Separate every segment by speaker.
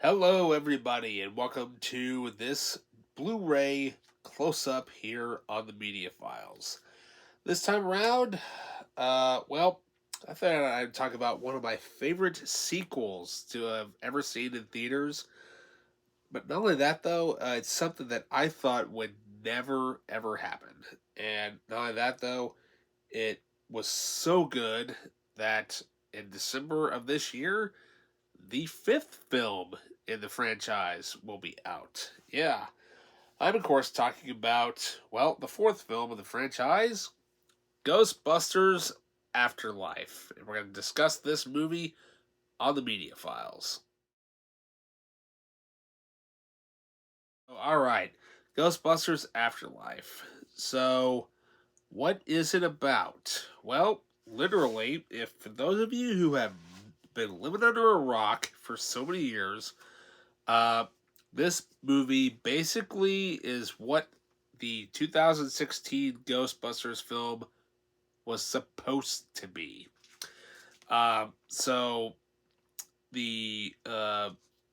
Speaker 1: Hello, everybody, and welcome to this Blu-ray close-up here on the Media Files. This time around, I thought I'd talk about one of my favorite sequels to have ever seen in theaters. But not only that, though, it's something that I thought would never ever happen. And not only that, though, it was so good that in December of this year, the fifth film in the franchise will be out. Yeah. I'm, of course, talking about, the fourth film of the franchise, Ghostbusters Afterlife. And we're going to discuss this movie on the Media Files. All right. Ghostbusters Afterlife. So, what is it about? Well, literally, if for those of you who have been living under a rock for so many years, Uh, this movie basically is what the 2016 Ghostbusters film was supposed to be. So the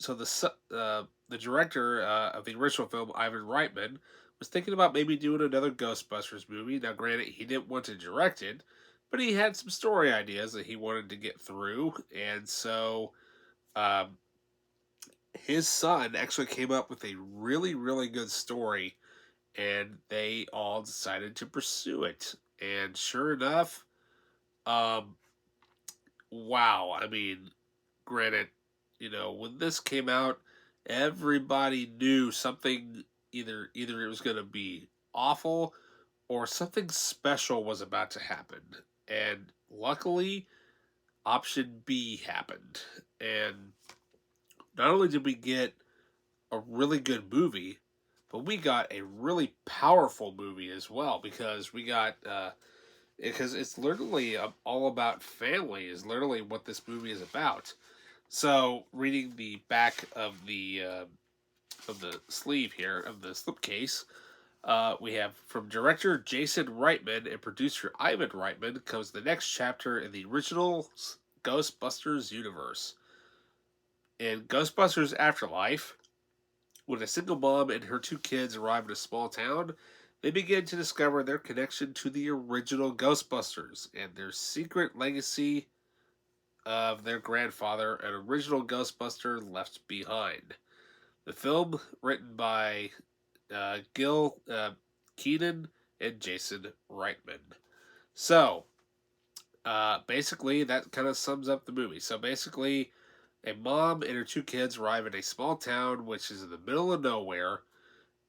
Speaker 1: the director of the original film, Ivan Reitman, was thinking about maybe doing another Ghostbusters movie. Now, granted, he didn't want to direct it, but he had some story ideas that he wanted to get through, and so um, his son actually came up with a really, really good story, and they all decided to pursue it. And sure enough, um, wow! I mean, granted, when this came out, everybody knew something either it was going to be awful or something special was about to happen. And luckily, option B happened, and not only did we get a really good movie, but we got a really powerful movie as well because we got because it's literally all about family is literally what this movie is about. So reading the back of the sleeve here of the slipcase, we have from director Jason Reitman and producer Ivan Reitman comes the next chapter in the original Ghostbusters universe. In Ghostbusters Afterlife, when a single mom and her two kids arrive in a small town, they begin to discover their connection to the original Ghostbusters and their secret legacy of their grandfather, an original Ghostbuster left behind. The film, written by Gil Keenan and Jason Reitman. So, basically, that kind of sums up the movie. So, basically, a mom and her two kids arrive in a small town which is in the middle of nowhere,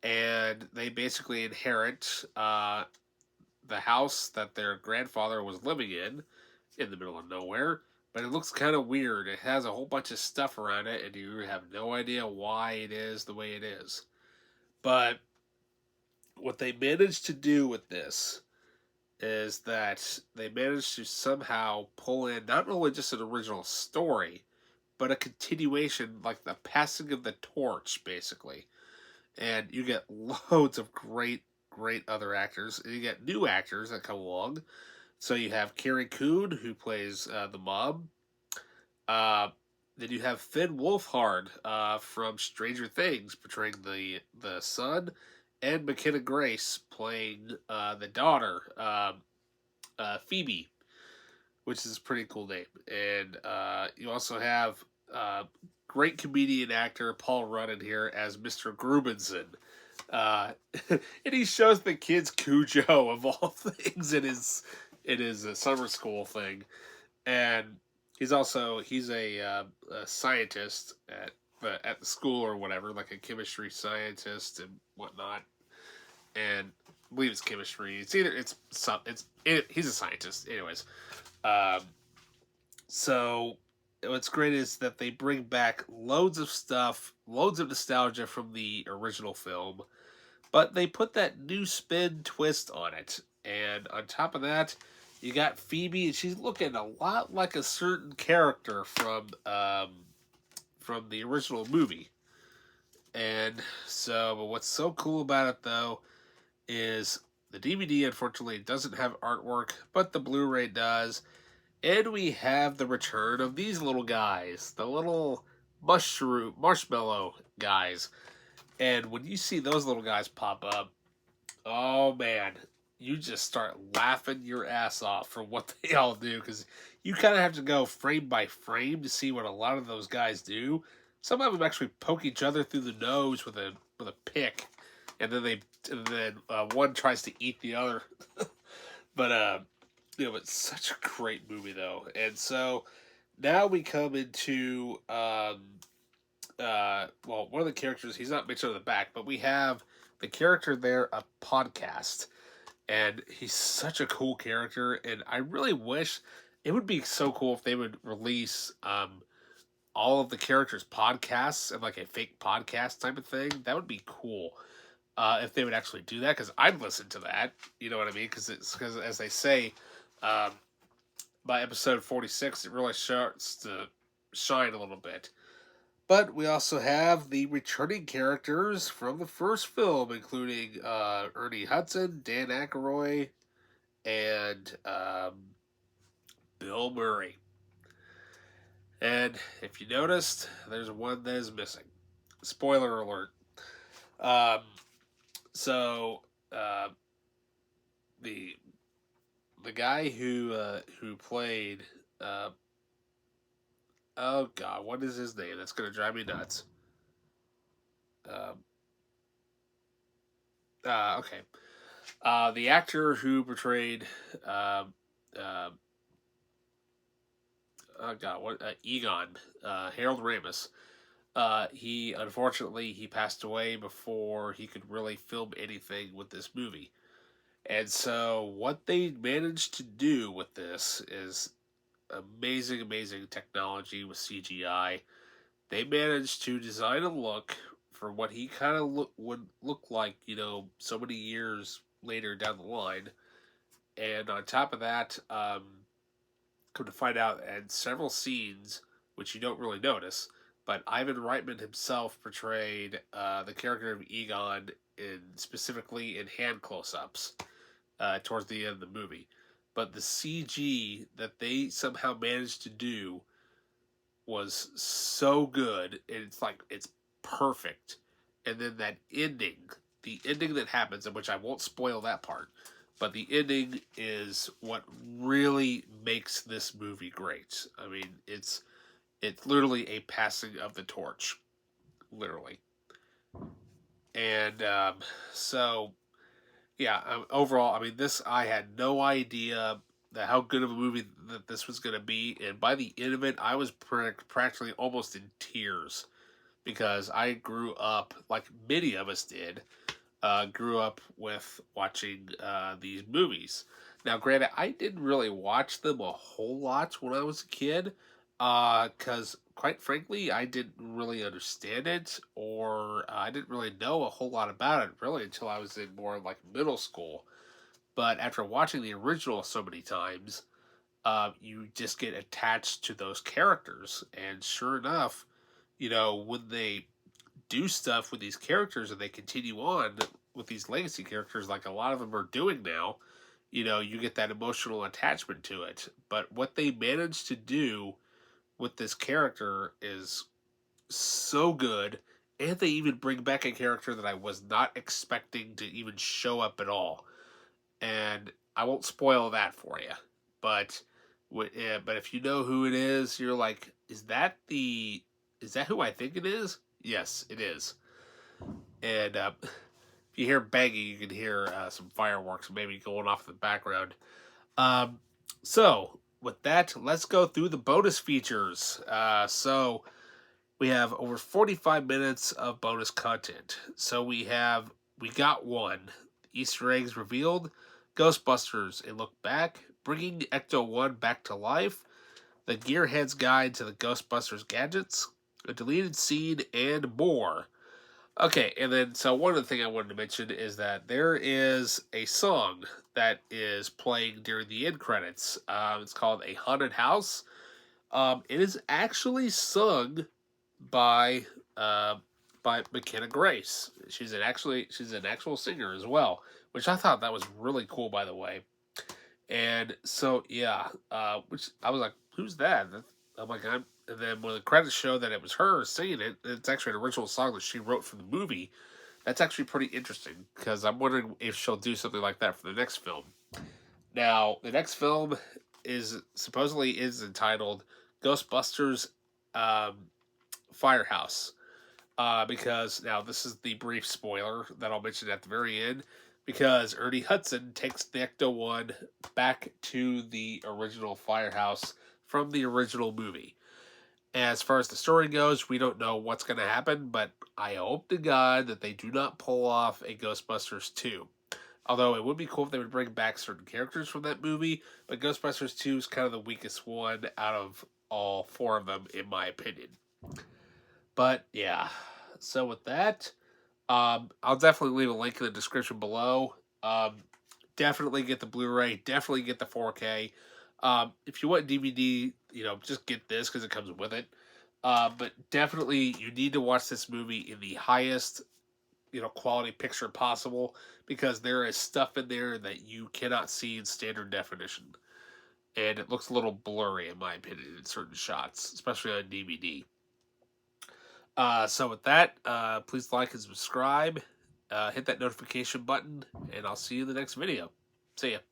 Speaker 1: and they basically inherit the house that their grandfather was living in the middle of nowhere. But it looks kind of weird. It has a whole bunch of stuff around it, and you have no idea why it is the way it is. But what they managed to do with this is that they managed to somehow pull in not only just an original story, but a continuation, like the passing of the torch, basically. And you get loads of great other actors. And you get new actors that come along. So you have Carrie Coon, who plays the mom. Uh, then you have Finn Wolfhard from Stranger Things portraying the son, and McKenna Grace playing the daughter, Phoebe, which is a pretty cool name. And you also have great comedian actor Paul Rudd in here as Mr. Grubinson. Uh, and he shows the kids Cujo of all things in his summer school thing, and he's a scientist at the school or whatever, like a chemistry scientist and whatnot. And I believe it's chemistry. It's either it's some he's a scientist, anyways. Um, so what's great is that they bring back loads of stuff, loads of nostalgia from the original film, but they put that new spin twist on it. And on top of that, you got Phoebe, and she's looking a lot like a certain character from the original movie. And so, but what's so cool about it though is the DVD unfortunately doesn't have artwork, but the Blu-ray does, and we have the return of these little guys, the little marshmallow guys. And when you see those little guys pop up, oh man, you just start laughing your ass off for what they all do, because you kind of have to go frame by frame to see what a lot of those guys do. Some of them actually poke each other through the nose with a pick, and then one tries to eat the other. But it's such a great movie though, and so now we come into one of the characters, he's not mentioned on the back, but we have the character there, a podcast, and he's such a cool character, and I really wish it would be so cool if they would release all of the characters' podcasts and like a fake podcast type of thing. That would be cool. If they would actually do that, because I'd listen to that. You know what I mean? Because as they say, um, by episode 46, it really starts to shine a little bit. But we also have the returning characters from the first film, including Ernie Hudson, Dan Aykroyd, and Bill Murray. And if you noticed, there's one that is missing. Spoiler alert. Um, so the guy who played oh god, what is his name? That's gonna drive me nuts. Um, okay. The actor who portrayed uh, oh god, what Egon, Harold Ramis. He unfortunately he passed away before he could really film anything with this movie. And so what they managed to do with this is amazing, amazing technology with CGI. They managed to design a look for what he kind of would look like, so many years later down the line. And on top of that, come to find out, and several scenes, which you don't really notice, but Ivan Reitman himself portrayed the character of Egon specifically in hand close-ups towards the end of the movie. But the CG that they somehow managed to do was so good, and it's perfect. And then that ending, the ending that happens, in which I won't spoil that part, but the ending is what really makes this movie great. I mean, it's literally a passing of the torch, literally. And so yeah, overall, I mean, I had no idea how good of a movie that this was going to be, and by the end of it, I was practically almost in tears, because I grew up, like many of us did, grew up with watching these movies. Now, granted, I didn't really watch them a whole lot when I was a kid, because quite frankly, I didn't really understand it, or I didn't really know a whole lot about it really until I was in more like middle school. But after watching the original so many times, you just get attached to those characters, and sure enough, when they do stuff with these characters and they continue on with these legacy characters, like a lot of them are doing now, you get that emotional attachment to it. But what they managed to do with this character is so good, and they even bring back a character that I was not expecting to even show up at all. And I won't spoil that for you, but but if you know who it is, you're like, is that who I think it is? Yes, it is. And if you hear banging, you can hear some fireworks maybe going off in the background. Um, so with that, let's go through the bonus features. So we have over 45 minutes of bonus content. So we got one. Easter eggs revealed. Ghostbusters, a look back. Bringing Ecto-1 back to life. The Gearhead's Guide to the Ghostbusters gadgets. A deleted scene, and more. Okay, and then, so one of the things I wanted to mention is that there is a song that is playing during the end credits. It's called A Haunted House. It is actually sung by McKenna Grace. She's an actual singer as well, which I thought that was really cool, by the way. And so yeah, which I was like, who's that? I'm like, And then when the credits show that it was her singing it, it's actually an original song that she wrote for the movie. That's actually pretty interesting because I'm wondering if she'll do something like that for the next film. Now, the next film is entitled Ghostbusters um, Firehouse. Because now this is the brief spoiler that I'll mention at the very end. Because Ernie Hudson takes the Ecto 1 back to the original firehouse from the original movie. As far as the story goes, we don't know what's going to happen, but I hope to God that they do not pull off a Ghostbusters 2. Although it would be cool if they would bring back certain characters from that movie, but Ghostbusters 2 is kind of the weakest one out of all four of them, in my opinion. But yeah, so with that, I'll definitely leave a link in the description below. Definitely get the Blu-ray. Definitely get the 4K. If you want DVD, just get this because it comes with it. But definitely, you need to watch this movie in the highest, quality picture possible because there is stuff in there that you cannot see in standard definition, and it looks a little blurry in my opinion in certain shots, especially on DVD. So with that, please like and subscribe. Hit that notification button, and I'll see you in the next video. See ya.